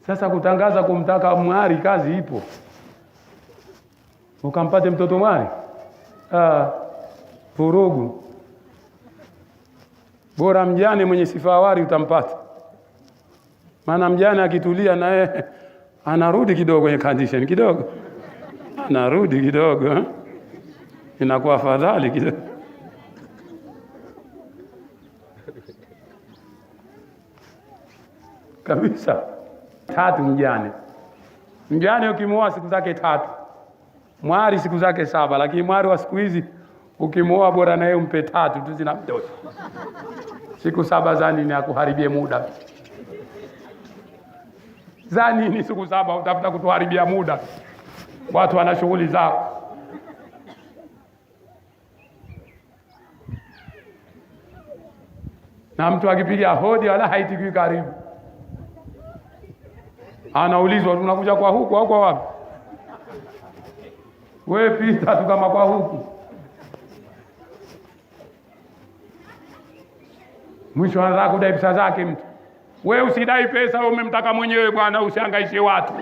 Sasa kutangaza kumtaka mwari kazi ipo. Ukampate mtoto mwari? Vurugu. Bora mjane mwenye sifa wari utampata. Maana mjane akitulia naye anarudi kidogo kwenye condition kidogo. Anarudi kidogo. Inakuwa afadhali kidogo. Kabisa. 3 mjane. Mjane ukimwoa siku zake 3. Mwari siku zake 7, lakini mwari wa siku hizi ukimwoa bora naye umpe 3 tu zinamtosha. Siku 7 za nini akuharibie muda? Za nini siku 7 utafuta kutuharibia muda? Watu wana shughuli zao. Na mtu akipiga hodi wala haitikii karibu. Anaulizwa tunakuja kwa huku au kwa wapi? Wewe pita tu kama kwa huku. Mwisho anataka kudai pesa zake mtu. Wewe usidai pesa, wewe umemtaka mwenyewe bwana, usihangaishe watu.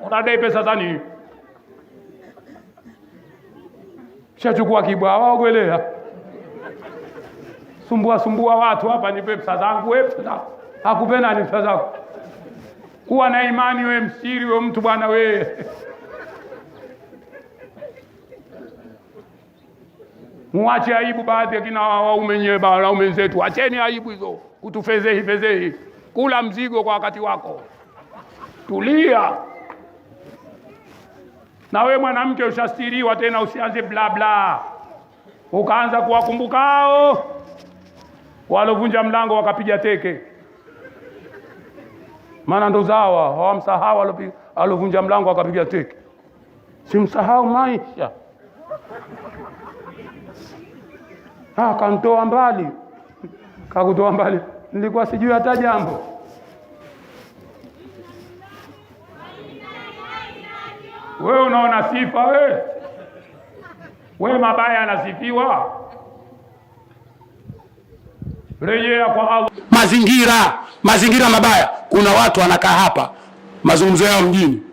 Unadai pesa za nini? Shachukua kibwawa gwelea. Sumbua watu hapa, nipe pesa zangu wewe pesa. Hakupenda ni pesa zako. Kuwa na imani wewe, msiri wewe mtu bwana wewe. Muache aibu baadhi ya kina waume zetu. Acheni aibu hizo. Kutufezehi. Kula mzigo kwa wakati wako. Tulia. Na wewe mwanamke ushastiriwa tena, usianze bla bla. Ukaanza kuwakumbukao walovunja mlango wakapiga teke. Maana ndo zawa, hawamsahau alovunja mlango wakapiga teke. Simsahau maisha. Kantoa mbali. Kakutoa mbali. Nilikuwa sijui hata jambo. Wewe unaona sifa wewe? Wewe mabaya anasifiwa? Rejea kwa Allah. Mazingira mabaya. Kuna watu wanakaa hapa mazungumzo yao mjini.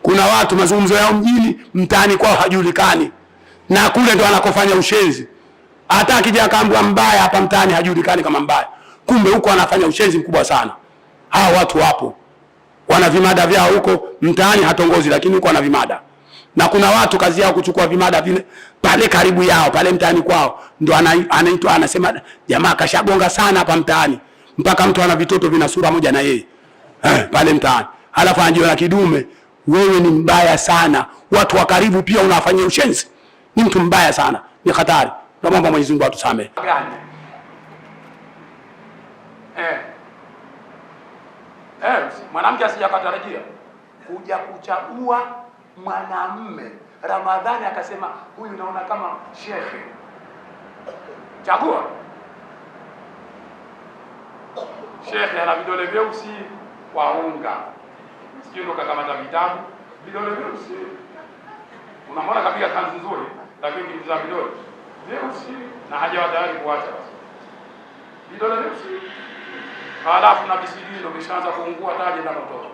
Kuna watu mazungumzo yao mjini, mtaani kwao hajulikani. Na kule ndo anakofanya ushenzi. Hata akija akaambwa mbaya hapa mtaani hajulikani kama mbaya. Kumbe huko anafanya ushenzi mkubwa sana. Hao watu wapo. Wana vimada vyao huko mtaani hatongozi, lakini huko wana vimada. Na kuna watu kazi yao kuchukua vimada vile pale karibu yao, pale mtaani kwao. Ndo anaitwa anasema jamaa kashagonga sana hapa mtaani. Mpaka mtu ana vitoto vina sura moja na yeye. Pale mtaani. Halafu anajiona kidume. Wewe ni mbaya sana. Watu wa karibu pia unafanyia ushenzi. Ni mtu mbaya sana. Ni hatari. Naomba Mwenyezi Mungu atusamehe. Mwanamke asijakatarajia kuja kuchagua mwanamume Ramadhani akasema huyu naona kama shekhe. Chagua. Shekhe ana vidole vyeusi kwa unga. Sio ndo kakamata vitabu, vidole vyeusi. Unamwona kapiga kanzu nzuri, lakini kimza vidole vyeusi na hajawa tayari kuacha basi. Vidole vyeusi. Halafu na visigino vishaanza kuungua taje na moto.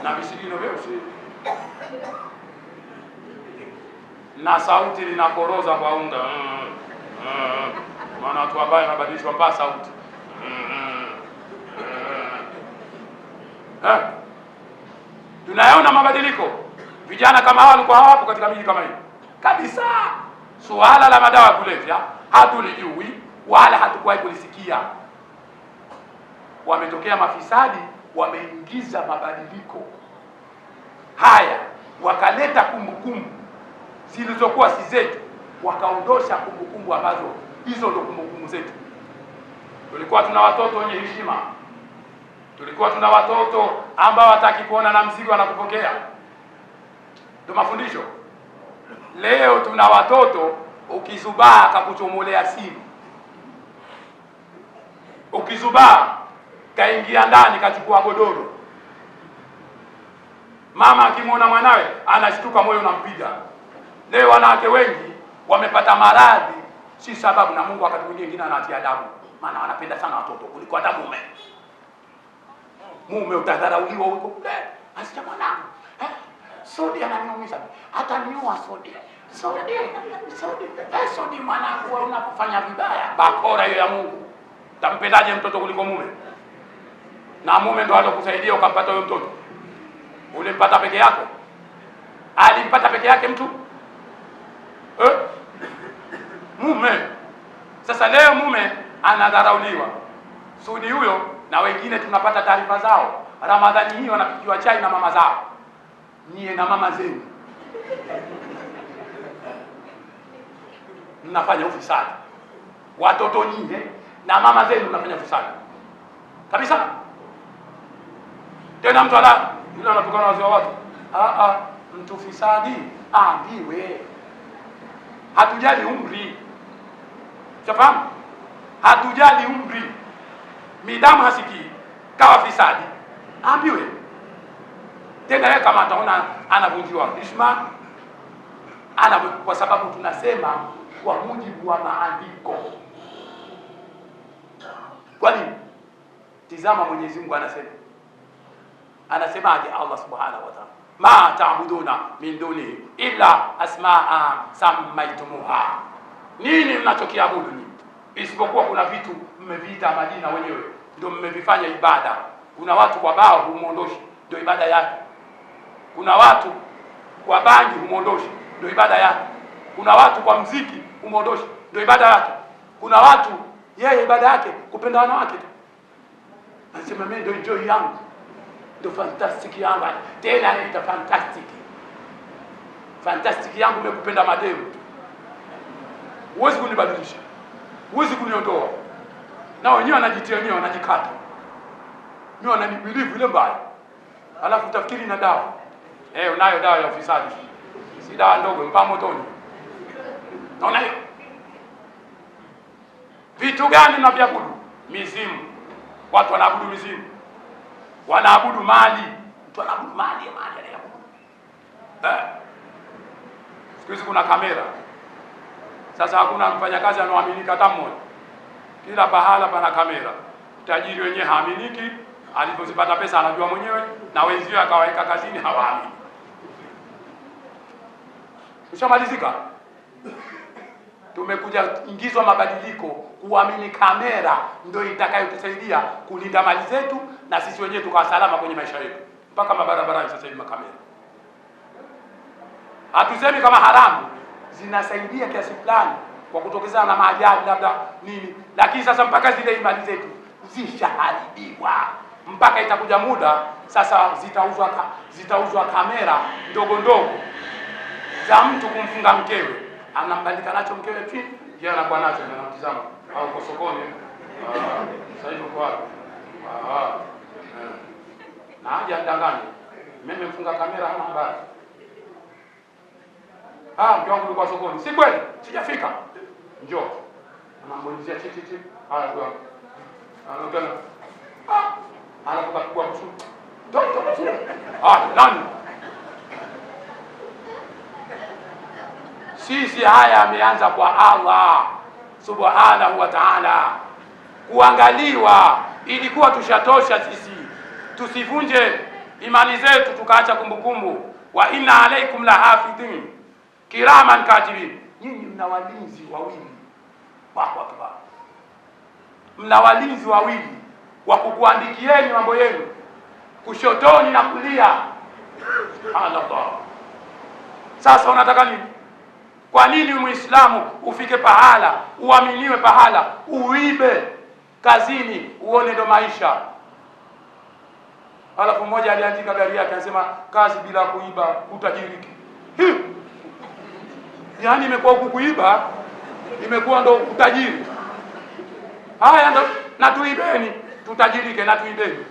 Na visigino vyeusi. Na sauti linakoroza kwa unga. Maana watu wabaya wanabadilishwa mpaka sauti. Tunayaona mabadiliko. Vijana kama hao walikuwa hawapo katika miji kama hii. Kabisa. Suala la madawa ya kulevya hatulijui wala hatukuwahi kulisikia. Wametokea mafisadi, wameingiza mabadiliko haya, wakaleta kumbukumbu zilizokuwa si zetu, wakaondosha kumbukumbu ambazo hizo ndio kumbukumbu zetu. Tulikuwa tuna watoto wenye heshima, tulikuwa tuna watoto ambao hataki kuona na mzigo anakupokea. Ndio mafundisho. Leo tuna watoto ukizubaa akakuchomolea simu, ukizubaa kaingia ndani kachukua godoro. Mama akimwona mwanawe anashtuka, moyo unampiga. Leo wanawake wengi wamepata maradhi si sababu, na Mungu wakati mwingine anatia adabu, maana wanapenda sana watoto kuliko hata mume. mume utadharauliwa huko kule. Asicha mwanangu. Sodi ananiumiza. Hata niua Sodi. Sodi mwanangu unapofanya vibaya. Bakora hiyo ya Mungu. Tampendaje mtoto kuliko mume? Na mume ndo alokusaidia ukampata huyo mtoto. Ulimpata peke yako? Alimpata peke yake mtu? Mume. Sasa leo mume anadharauliwa. Sudi huyo na wengine tunapata taarifa zao. Ramadhani hii wanapikiwa chai na mama zao. Nyie na mama zenu mnafanya ufisadi. Watoto nyie na mama zenu mnafanya ufisadi. Kabisa. Tena mtu yule anatukana wazee wa watu. Mtu fisadi ambiwe. Hatujali umri. Unafahamu? Hatujali umri. Midamu hasikii kawa fisadi ambiwe. Tena yeye kama ataona anavunjiwa heshima kwa sababu tunasema kwa mujibu wa maandiko. Kwa nini? Tizama Mwenyezi Mungu anasemaje Allah Subhanahu wa Ta'ala, ma ta'buduna min duni illa asma'a sammaitumuha. Nini mnachokiabudu nyinyi isipokuwa kuna vitu mmeviita majina wenyewe ndio mmevifanya ibada. Kuna watu kwa bao humuondoshi ndio ibada yake. Kuna watu kwa bangi humuondoshi ndio ibada yake. Kuna watu kwa mziki humuondoshi ndio ibada yake. Kuna watu yeye ibada yake kupenda wanawake tu. Anasema mimi ndio joy yangu. Ndio fantastic yangu. Tena anaita fantastic. Fantastic yangu nimekupenda mademu. Huwezi kunibadilisha. Huwezi kuniondoa. Na wenyewe wanajitia wenyewe wanajikata. Mimi wananibelieve ile mbaya. Alafu utafikiri na dawa. Unayo dawa ya ufisadi. Si dawa ndogo mpa motoni. Naona hiyo. Vitu gani mnavyabudu? Mizimu. Watu wanaabudu mizimu. Wanaabudu mali. Mtu anaabudu mali anayabudu. Siku hizi kuna kamera. Sasa hakuna mfanyakazi anaoaminika hata mmoja. Kila pahala pana kamera. Tajiri wenyewe haaminiki, alipozipata pesa anajua mwenyewe na wenzio akawaweka kazini hawaamini. Ushamalizika? Tumekuja ingizwa mabadiliko kuamini kamera ndio itakayotusaidia kulinda mali zetu na sisi wenyewe tukawa salama kwenye maisha yetu. Mpaka mabarabarani sasa hivi makamera. Hatusemi kama haramu, zinasaidia kiasi fulani kwa kutokezana na maajabu labda nini, lakini sasa mpaka zile imani zetu zishaharibiwa. Mpaka itakuja muda sasa zitauzwa kamera ndogo ndogo za mtu kumfunga mkewe, anambandika nacho mkewe tu, yeye anakuwa nacho na anatazama au kwa sokoni. Sasa hivi kwa na haja ndangani, mimi mfunga kamera hana habari. Mke wangu yuko sokoni. Si kweli? Sijafika. Njoo. Anamwulizia chichi. Haya kwa. Anaongea. Anakuwa kwa mtu. Toto. Nani? Sisi haya ameanza kwa Allah Subhanahu wa Ta'ala. Kuangaliwa ilikuwa tushatosha sisi. Tusivunje imani zetu tukaacha kumbukumbu. Wa inna alaikum lahafidhin kiraman katibin. Nyinyi mna walinzi wawili. Allahu Akbar. Mna walinzi wawili wa kukuandikieni mambo yenu kushotoni na kulia. Allah. Sasa unataka nini? Kwa nini Muislamu ufike pahala, uaminiwe pahala, uibe kazini, uone ndo maisha? Alafu mmoja aliandika gari yake anasema kazi bila kuiba utajiriki. Yaani imekuwa kukuiba imekuwa ndo utajiri. Haya ndo na tuibeni tutajirike na tuibeni.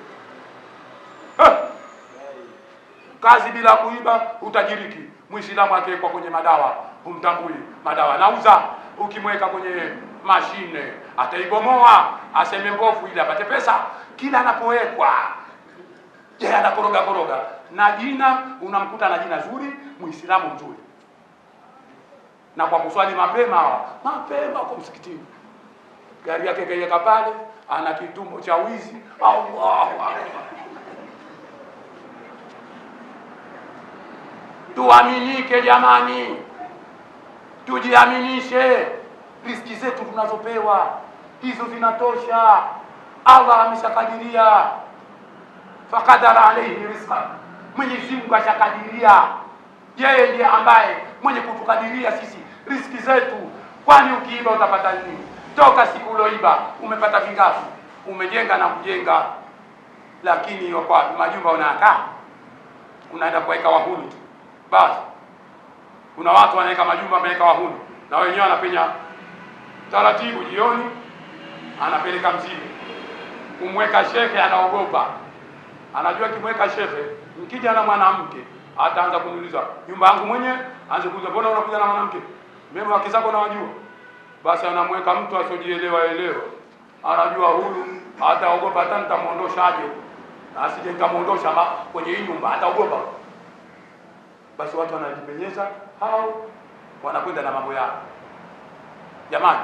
Kazi bila kuiba utajiriki. Muislamu akiwekwa kwenye madawa humtambui. Madawa nauza, ukimweka kwenye mashine ataibomoa, aseme mbovu ili apate pesa. Kila anapowekwa yeye anakoroga na jina, unamkuta na jina zuri, Muislamu mzuri. Na kwa kuswali mapema kwa msikitini, gari yake kaiweka pale, ana kitumbo cha wizi. Allahu Akbar. Tuaminike jamani, tujiaminishe. Riziki zetu tunazopewa hizo zinatosha. Allah ameshakadiria, fakadara alayhi rizqa, Mwenyezi Mungu ashakadiria. Yeye ndiye ambaye mwenye kutukadiria sisi riziki zetu. Kwani ukiiba utapata nini? Toka siku uloiba umepata vingapi? Umejenga na kujenga, lakini kwa majumba unakaa, unaenda kuweka wahuni tu basi. Kuna watu wanaweka majumba, wameweka wahuni, na wenyewe wanapenya taratibu. Jioni anapeleka mzigo kumweka shekhe, anaogopa, anajua kimweka shekhe, mkija na mwanamke ataanza kuniuliza nyumba yangu mwenyewe, aanze kuuliza mbona unakuja na mwanamke, mimi wake zako nawajua. Basi anamweka mtu asiojielewa elewa, anajua huyu ataogopa, hata nitamuondoshaje, asije nitamuondosha kwenye hii nyumba, ataogopa. Basi watu wanajipenyeza hao, wanakwenda na mambo yao. Jamani,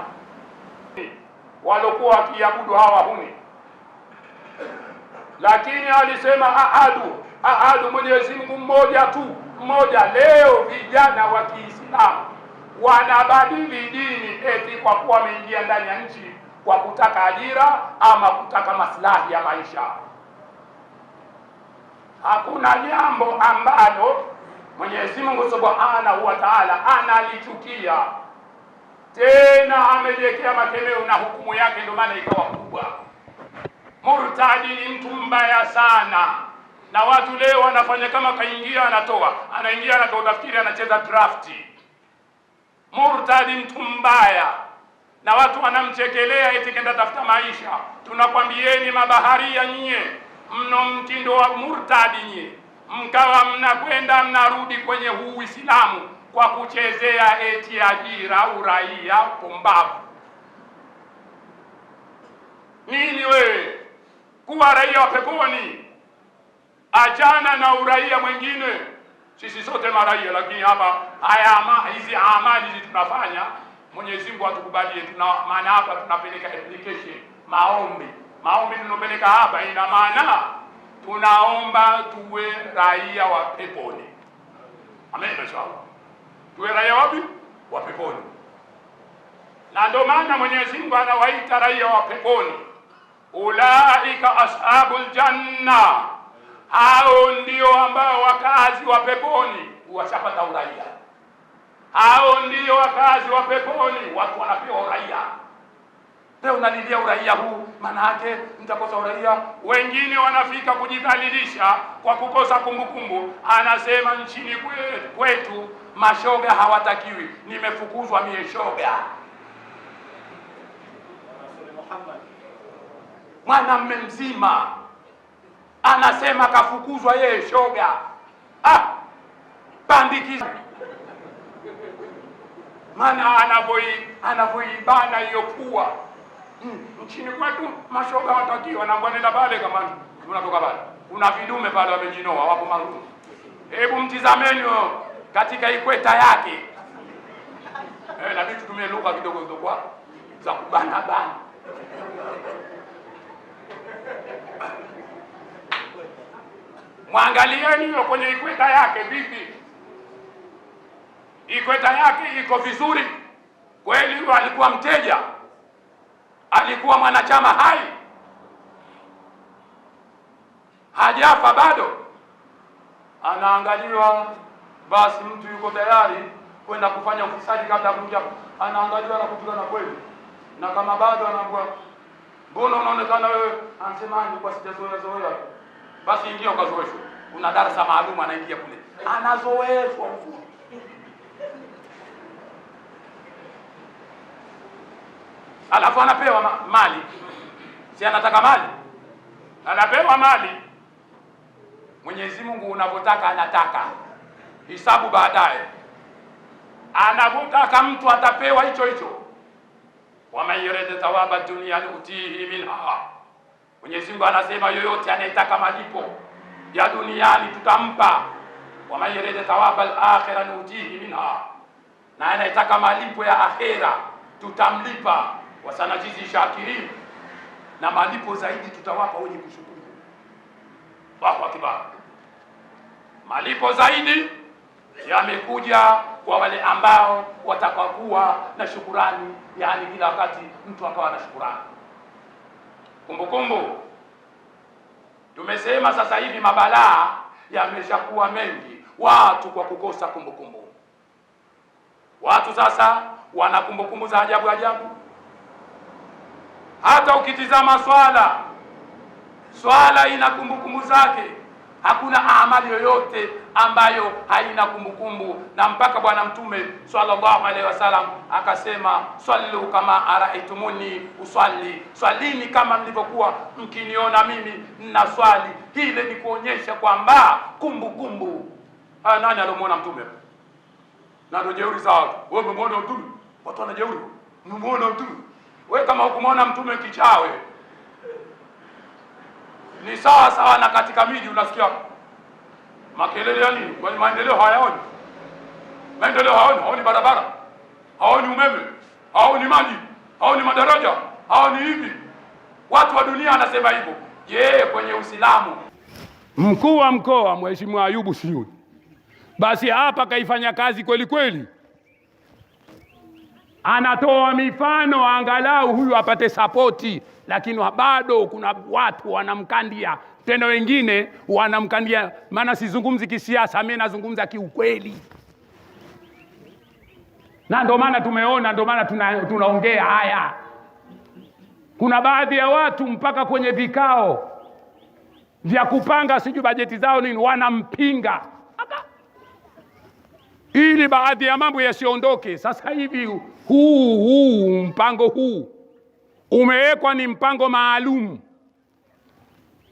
walokuwa wakiabudu hawa huni, lakini alisema ahadu, Mwenyezi Mungu mmoja tu, mmoja. Leo vijana wa Kiislamu wanabadili dini eti kwa kuwa wameingia ndani ya nchi kwa kutaka ajira ama kutaka maslahi ya maisha. Hakuna jambo ambalo Mwenyezi Mungu Subhanahu wa Ta'ala analichukia, tena amejiwekea makemeo na hukumu yake, ndio maana ikawa kubwa. Murtadi ni mtu mbaya sana, na watu leo wanafanya kama kaingia anatoa, anaingia anatoa, utafikiri anacheza drafti. Murtadi mtu mbaya, na watu wanamchekelea eti kenda tafuta maisha. Tunakwambieni mabaharia nyie, mno mtindo wa murtadi nyie, mkawa mnakwenda mnarudi kwenye huu Uislamu kwa kuchezea eti ajira, uraia, pumbavu. Nini wewe? Kuwa raia wa peponi, achana na uraia mwingine. Sisi sote maraia, lakini hapa hizi amali hizi tunafanya, Mwenyezi Mungu atukubalie. Maana hapa tunapeleka application, maombi tunapeleka hapa, ina maana tunaomba tuwe raia wa peponi. Amen, inshallah. Tuwe raia wapi? Wa peponi. Na ndio maana Mwenyezi Mungu anawaita raia wa peponi, ulaika ashabul janna, hao ndio ambao wakazi wa peponi washapata uraia. Hao ndio wakazi wa peponi, watu wanapewa uraia. Leo unalilia uraia huu, maana yake nitakosa uraia. Wengine wanafika kujidhalilisha kwa kukosa kumbukumbu. Anasema nchini kwetu mashoga hawatakiwi, nimefukuzwa mie shoga. Mwanamume mzima anasema kafukuzwa yeye shoga. Pandikiza, maana anavyoibana hiyo pua. Nchini kwetu mashoga hawatakiwa, na nenda pale kama unatoka pale, kuna vidume pale wamejinoa, wapo marumu. Hebu mtizameni katika ikweta yake. Na vitu tutumie lugha kidogo kidogo za kubana bana. Mwangalieni hiyo kwenye ikweta yake vipi. Ikweta yake iko vizuri kweli? Alikuwa mteja, alikuwa mwanachama hai, hajafa bado, anaangaliwa. Basi mtu yuko tayari kwenda kufanya ufisadi kabla kuja, anaangaliwa na kutulana kweli, na kama bado anaambiwa mbona unaonekana wewe, anasema nilikuwa sijazoea. Basi ingia ukazoeshwe. Kuna darasa maalum, anaingia kule anazoeshwa uzuri. Alafu anapewa mali. Si anataka mali? Anapewa mali. Mwenyezi Mungu unavyotaka anataka. Hisabu baadaye. Anavyotaka mtu atapewa hicho hicho. Waman yurid thawaba dunya utihi minha. Mwenyezi Mungu anasema yoyote anayetaka malipo ya duniani tutampa. Waman yurid thawaba al-akhirah nutihi minha. Na anayetaka malipo ya akhera tutamlipa. Wasanajizi shakirin, na malipo zaidi tutawapa wenye kushukuru. Allahu akbar. Malipo zaidi yamekuja kwa wale ambao watakakuwa na shukurani, yani kila wakati mtu akawa na shukurani. Kumbukumbu, tumesema sasa hivi mabalaa yameshakuwa mengi, watu kwa kukosa kumbukumbu. Watu sasa wana kumbukumbu za ajabu ajabu. Hata ukitizama swala ina kumbukumbu zake. Hakuna amali yoyote ambayo haina kumbukumbu, na mpaka Bwana Mtume sallallahu alaihi wasallam akasema, sallu kama araitumuni usalli, swalini kama mlivyokuwa mkiniona mimi na swali. Hile ni kuonyesha kwamba kumbukumbu. Nani alimuona Mtume? Na ndio jeuri za watu. Wewe umemuona Mtume? Watu wanajeuri. Umemuona Mtume? Wewe kama hukumuona Mtume kichawe. Ni sawa sawa na katika miji unasikia makelele ya nini? Kwani maendeleo hayaoni? Maendeleo haoni barabara, haoni umeme, haoni maji, haoni madaraja, haoni hivi. Watu wa dunia wanasema hivyo. Je, kwenye Uislamu? Mkuu wa mkoa Mheshimiwa Ayubu Syud basi hapa kaifanya kazi kweli kweli, anatoa mifano angalau huyu apate sapoti, lakini bado kuna watu wanamkandia, tena wengine wanamkandia. Maana sizungumzi kisiasa, mimi nazungumza kiukweli, na ndio maana tumeona, ndio maana tunaongea haya. Kuna baadhi ya watu mpaka kwenye vikao vya kupanga sijui bajeti zao nini wanampinga ili baadhi ya mambo yasiondoke. Sasa hivi huu mpango huu umewekwa, ni mpango maalum